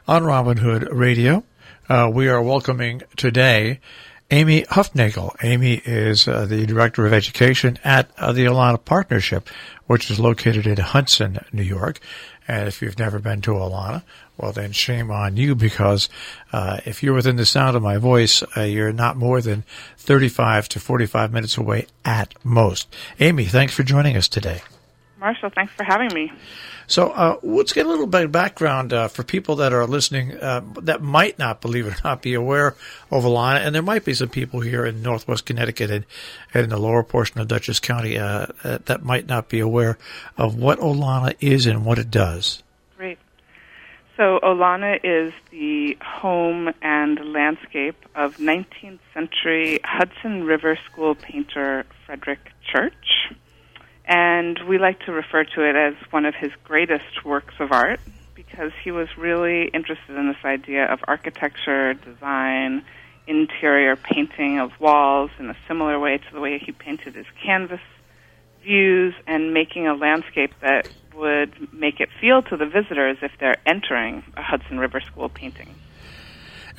on Robin Hood Radio. We are welcoming today Amy Hufnagle. Amy is the Director of Education at the Olana Partnership, which is located in Hudson, New York. And if you've never been to Olana, well, then shame on you, because if you're within the sound of my voice, you're not more than 35 to 45 minutes away at most. Amy, thanks for joining us today. Marshall, thanks for having me. So let's get a little bit of background for people that are listening that might not, believe it or not, be aware of Olana. And there might be some people here in Northwest Connecticut and in the lower portion of Dutchess County that might not be aware of what Olana is and what it does. Great. So Olana is the home and landscape of 19th century Hudson River School painter Frederick Church. And we like to refer to it as one of his greatest works of art because he was really interested in this idea of architecture, design, interior painting of walls in a similar way to the way he painted his canvas views, and making a landscape that would make it feel to the visitors if they're entering a Hudson River School painting.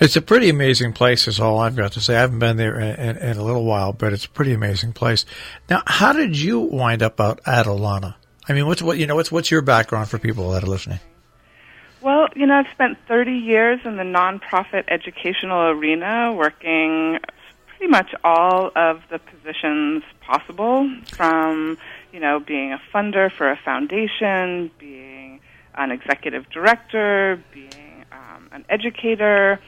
It's a pretty amazing place, is all I've got to say. I haven't been there in a little while, but it's a pretty amazing place. Now, how did you wind up out at Olana? I mean, what's your background for people that are listening? Well, I've spent 30 years in the nonprofit educational arena, working pretty much all of the positions possible, from, being a funder for a foundation, being an executive director, being an educator,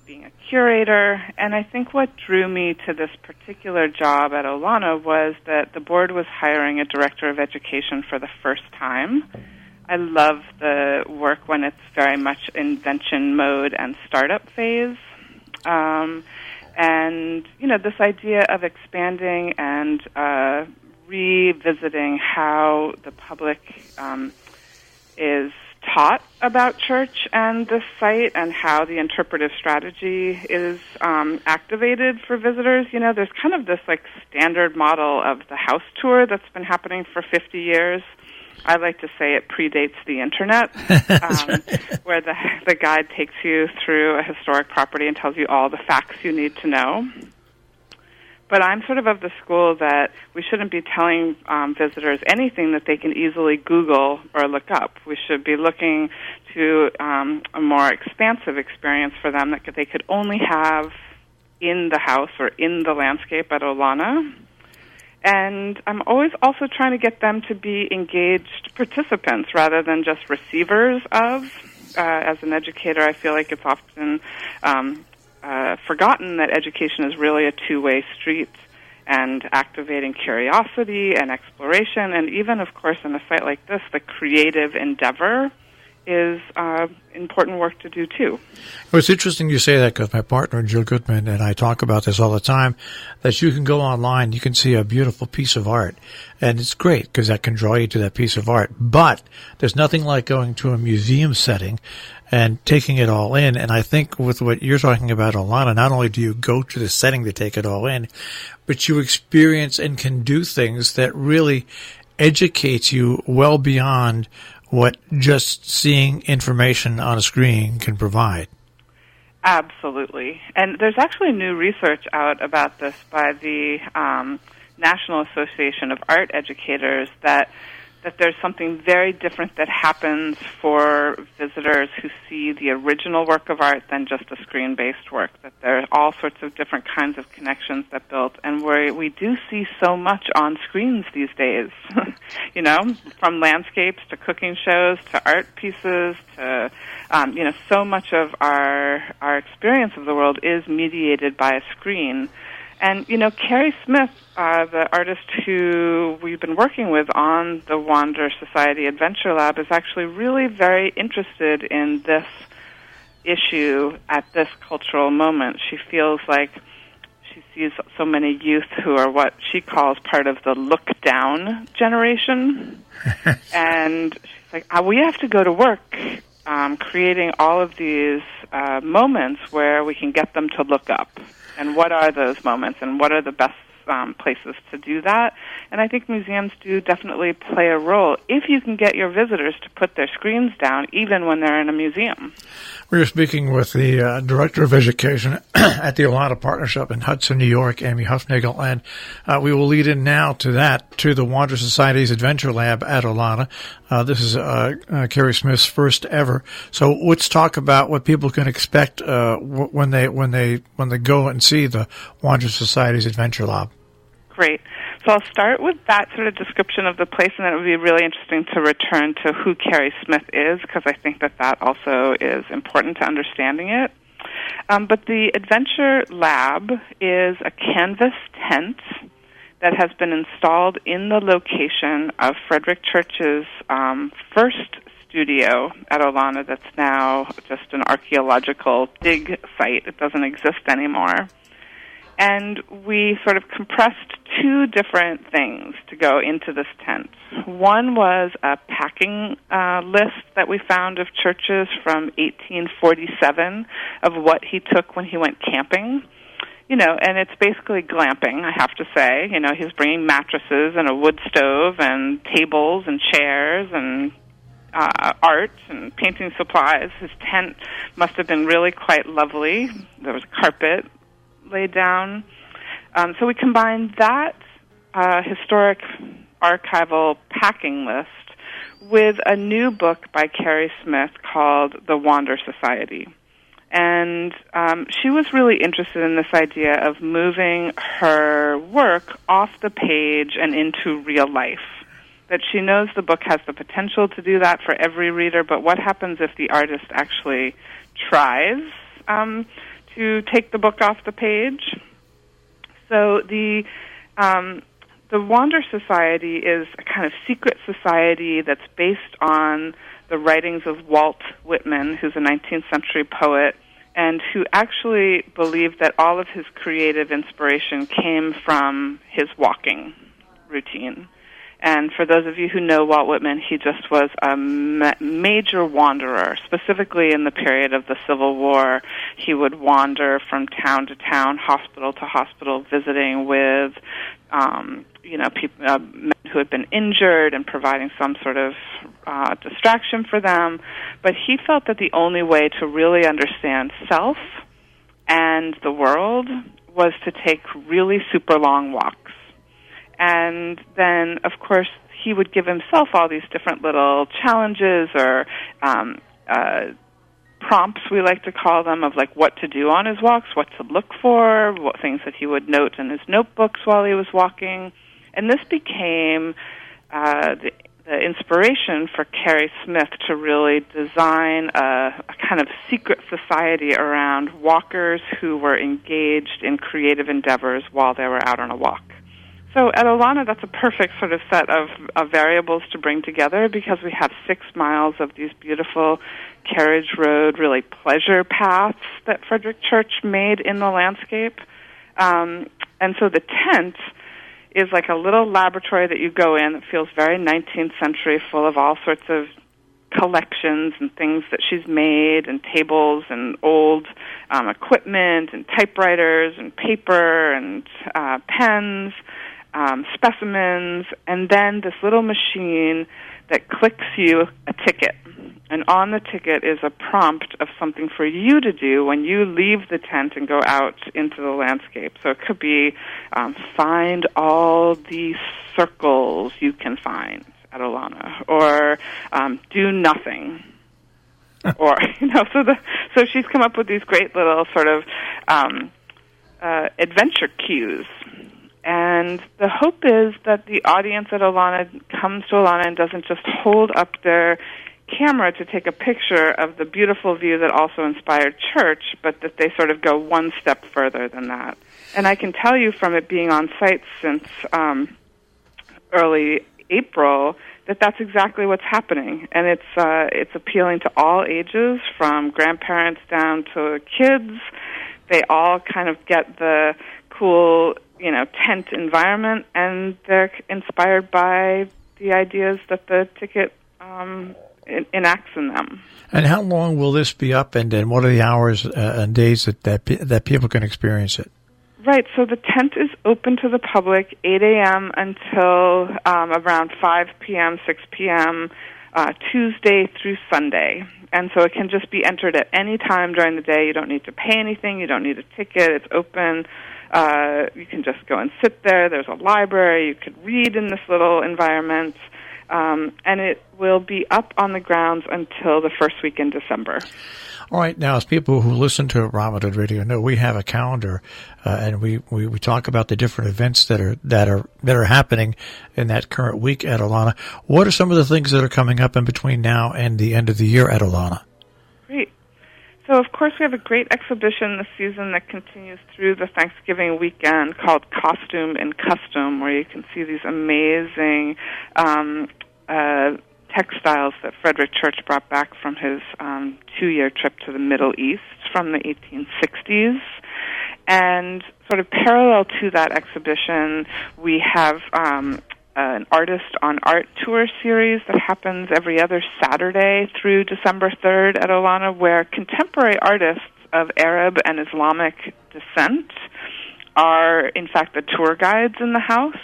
being a curator. And I think what drew me to this particular job at Olana was that the board was hiring a director of education for the first time. I love the work when it's very much invention mode and startup phase. And, this idea of expanding and revisiting how the public is taught about church and this site, and how the interpretive strategy is activated for visitors. There's kind of this standard model of the house tour that's been happening for 50 years. I like to say it predates the internet, where the guide takes you through a historic property and tells you all the facts you need to know. But I'm sort of the school that we shouldn't be telling visitors anything that they can easily Google or look up. We should be looking to a more expansive experience for them that they could only have in the house or in the landscape at Olana. And I'm always also trying to get them to be engaged participants rather than just receivers of. As an educator, I feel like it's often forgotten that education is really a two-way street, and activating curiosity and exploration, and even, of course, in a site like this, the creative endeavor is important work to do, too. Well, it's interesting you say that, because my partner, Jill Goodman, and I talk about this all the time, that you can go online, you can see a beautiful piece of art, and it's great because that can draw you to that piece of art. But there's nothing like going to a museum setting and taking it all in. And I think with what you're talking about, Olana, not only do you go to the setting to take it all in, but you experience and can do things that really educates you well beyond what just seeing information on a screen can provide. Absolutely. And there's actually new research out about this by the National Association of Art Educators that there's something very different that happens for visitors who see the original work of art than just a screen-based work, that there are all sorts of different kinds of connections that build, and we do see so much on screens these days, from landscapes to cooking shows to art pieces to, so much of our experience of the world is mediated by a screen. And, Carrie Smith, the artist who we've been working with on the Wander Society Adventure Lab, is actually really very interested in this issue at this cultural moment. She feels like she sees so many youth who are what she calls part of the look-down generation. And she's like, we have to go to work creating all of these moments where we can get them to look up. And what are those moments, and what are the best places to do that. And I think museums do definitely play a role if you can get your visitors to put their screens down, even when they're in a museum. We were speaking with the Director of Education at the Olana Partnership in Hudson, New York, Amy Hufnagle, and we will lead in now to the Wander Society's Adventure Lab at Olana. This is Carrie Smith's first ever. So let's talk about what people can expect when they go and see the Wander Society's Adventure Lab. Great. So I'll start with that sort of description of the place, and then it would be really interesting to return to who Carrie Smith is, because I think that also is important to understanding it. But the Adventure Lab is a canvas tent that has been installed in the location of Frederick Church's first studio at Olana that's now just an archaeological dig site. It doesn't exist anymore. And we sort of compressed two different things to go into this tent. One was a packing list that we found of Church's from 1847 of what he took when he went camping. And it's basically glamping, I have to say. He was bringing mattresses and a wood stove and tables and chairs and art and painting supplies. His tent must have been really quite lovely. There was carpet laid down. So we combined that historic archival packing list with a new book by Carrie Smith called The Wander Society. And she was really interested in this idea of moving her work off the page and into real life. That she knows the book has the potential to do that for every reader, but what happens if the artist actually tries to take the book off the page? So the Wander Society is a kind of secret society that's based on the writings of Walt Whitman, who's a 19th century poet, and who actually believed that all of his creative inspiration came from his walking routine. And for those of you who know Walt Whitman, he just was a major wanderer. Specifically in the period of the Civil War, he would wander from town to town, hospital to hospital, visiting with people, men who had been injured and providing some sort of distraction for them. But he felt that the only way to really understand self and the world was to take really super long walks. And then, of course, he would give himself all these different little challenges or prompts, we like to call them, of like what to do on his walks, what to look for, what things that he would note in his notebooks while he was walking. And this became the inspiration for Carrie Smith to really design a kind of secret society around walkers who were engaged in creative endeavors while they were out on a walk. So at Olana, that's a perfect sort of set of variables to bring together, because we have 6 miles of these beautiful carriage road, really pleasure paths that Frederick Church made in the landscape. And so the tent is like a little laboratory that you go in that feels very 19th century, full of all sorts of collections and things that she's made, and tables and old equipment and typewriters and paper and pens. Specimens, and then this little machine that clicks you a ticket. And on the ticket is a prompt of something for you to do when you leave the tent and go out into the landscape. So it could be find all the circles you can find at Olana, or do nothing. Or, so she's come up with these great little sort of adventure cues. And the hope is that the audience at Olana comes to Olana and doesn't just hold up their camera to take a picture of the beautiful view that also inspired Church, but that they sort of go one step further than that. And I can tell you from it being on site since early April that that's exactly what's happening. And it's appealing to all ages, from grandparents down to kids. They all kind of get the cool tent environment, and they're inspired by the ideas that the ticket enacts in them. And how long will this be up, and what are the hours and days that people can experience it? Right, so the tent is open to the public 8 a.m. until around 5 p.m., 6 p.m., Tuesday through Sunday. And so it can just be entered at any time during the day. You don't need to pay anything. You don't need a ticket. It's open. You can just go and sit there. There's a library. You could read in this little environment. And it will be up on the grounds until the first week in December. All right. Now, as people who listen to Ramadan Radio know, we have a calendar, and we talk about the different events that are happening in that current week at Olana. What are some of the things that are coming up in between now and the end of the year at Olana? Great. So, of course, we have a great exhibition this season that continues through the Thanksgiving weekend called Costume and Custom, where you can see these amazing textiles that Frederick Church brought back from his 2-year trip to the Middle East from the 1860s. And sort of parallel to that exhibition, we have an Artist on Art tour series that happens every other Saturday through December 3rd at Olana, where contemporary artists of Arab and Islamic descent are, in fact, the tour guides in the house.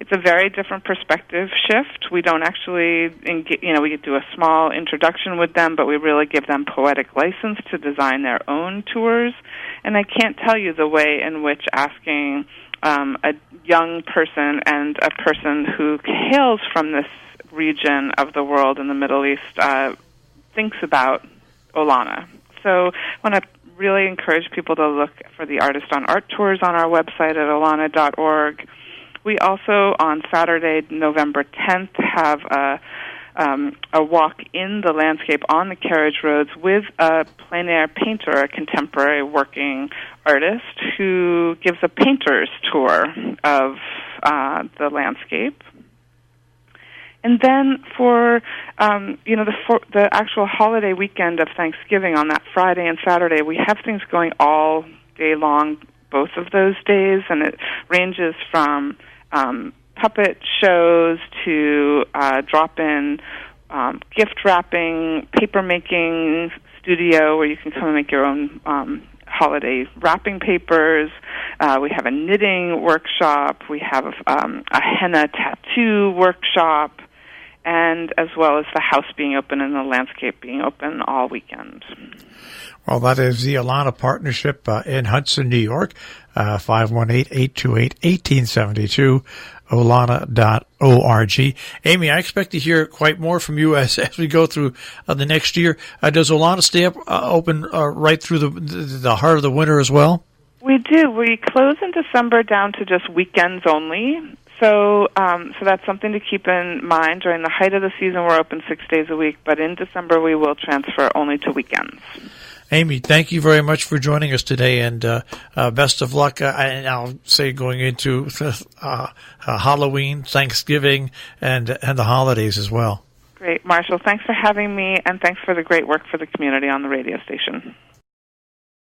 It's a very different perspective shift. We don't actually, we do a small introduction with them, but we really give them poetic license to design their own tours. And I can't tell you the way in which asking a young person and a person who hails from this region of the world in the Middle East thinks about Olana. So I want to really encourage people to look for the Artist on Art tours on our website at olana.org. We also, on Saturday, November 10th, have a walk in the landscape on the carriage roads with a plein air painter, a contemporary working artist, who gives a painter's tour of the landscape. And then for the actual holiday weekend of Thanksgiving on that Friday and Saturday, we have things going all day long, both of those days, and it ranges from puppet shows to drop-in gift wrapping, paper making studio where you can come and make your own holiday wrapping papers. We have a knitting workshop. We have a henna tattoo workshop, and as well as the house being open and the landscape being open all weekend. Well, that is the Olana Partnership in Hudson, New York, 518-828-1872, olana.org. Amy, I expect to hear quite more from you as we go through the next year. Does Olana stay up open right through the heart of the winter as well? We do. We close in December down to just weekends only. So that's something to keep in mind. During the height of the season, we're open 6 days a week, but in December we will transfer only to weekends. Amy, thank you very much for joining us today, and best of luck. And I'll say going into Halloween, Thanksgiving, and the holidays as well. Great, Marshall. Thanks for having me, and thanks for the great work for the community on the radio station.